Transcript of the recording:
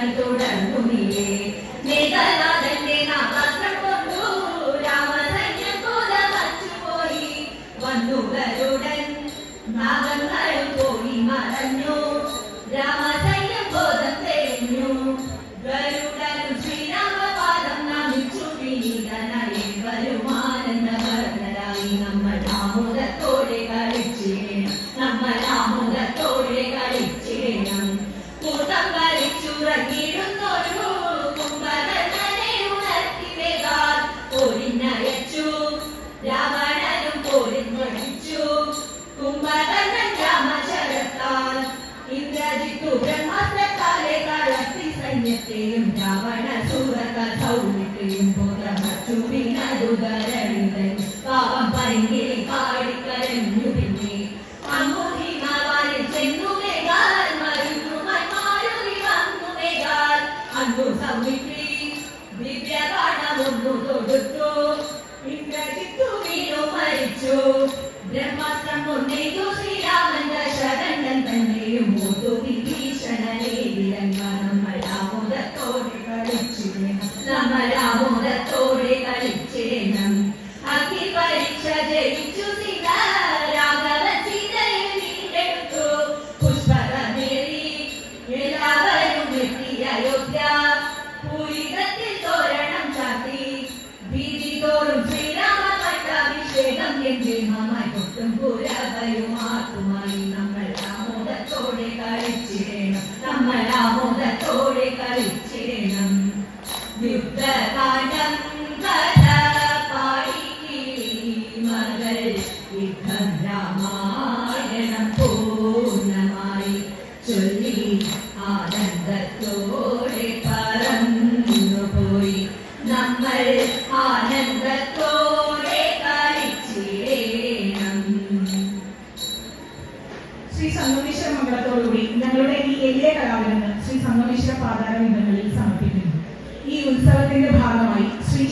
യുദ്ധങ്ങൾ തുടർന്നുമില്ലേ മേഘനാഥന്റെ നാഗാസ്ത്രം കൊണ്ടു രാമസൈന്യം കൊലമച്ചുപോയി വന്നുകളുടൻ നാഗങ്ങളും പോയി മറഞ്ഞു രാമസൈന്യം ബോധം തെളിഞ്ഞു ഗരുഡനും ശ്രീരാമപാദം നമിച്ചു വിനീതനായി വരുമാനന്ദവർദ്ധരായി നമ്മൾ ആമോദത്തോടെ കളിച്ചിടണം നമ്മൾ ആമോദത്തോടെ കളിച്ചിടണം കൂട്ടം കളിച്ചുറങ്ങിടുന്നൊരു കുംഭകർണനെ ഉണർത്തി വേഗാൽ പോരിനയച്ചു രാവണനും പോരിന്നൊഴിച്ചു കുംഭകർണൻ രാമശരത്താൽ ഇന്ദ്രജിത്തു ബ്രഹ്മാസ്ത്രത്താലെ കളത്തി സൈന്യത്തെയും രാവണ സൂരത്താൽ സൗമ്യത്തെയും പോതമച്ചു വീണതുകരണിതൻ പാപം പരിങ്ങിൽ പാടിക്കരഞ്ഞു പിന്നെ അമ്പുഹിമാവാലിൽ ചെന്നു വേഗാൽ മരുന്നുമായി മാരുതി വന്നു വേഗാൽ അന്നു സൗമിത്രി ദിവ്യബാണമൊന്നു തൊടുത്തു ഇന്ദ്രജിത്തു വീണു മരിച്ചു ബ്രഹ്മാസ്ത്രം കൊണ്ടേതു ശ്രീരാമന്റെ ശരണൻ തന്നെയും ഓർത്തു വിഭീഷണനെ വിലങ്ങ നമ്മൾ ആമോദത്തോടെ കളിച്ചിടണം നമ്മൾ ആമോദത്തോടെ കളിച്ചിടണം അഗ്നി പരീക്ഷ ജയിച്ചു സീത രാഘവ സീതയെ വീണ്ടെടുത്തു പുഷ്പകമേറി എല്ലാവരും എത്തി അയോധ്യ പൂരിതത്തിൽ തോരണം ചാത്തി ഭീതി തോറും ശ്രീരാമ പട്ടാഭിഷേകം ഗംഭീരമായി കൊട്ടും പുരവയുമാക്കുമായി നമ്മൾ ആമോദത്തോടെ കളിച്ചിടണം നമ്മൾ ആമോദത്തോടെ കളിച്ചിടണം യുദ്ധകാലം കഥ പാടി മകൾ യുദ്ധം രാമായണം പൂർണ്ണമായി ചൊല്ലി ആനന്ദത്തോടെ പറന്നുപോയി നമ്മൾ ആനന്ദത്തോടെ കളിച്ചിടണം. ശ്രീ സംഗമേശ്വര മംഗളത്തോടുകൂടി ഞങ്ങളുടെ ഈ എളിയ കലാവിരുന്ന് ശ്രീ സംഗമേശ്വര പാതാര വിധങ്ങളിൽ സമർപ്പിക്കുന്നു. ഈ ഉത്സവത്തിന്റെ ഭാഗമായി ശ്രീ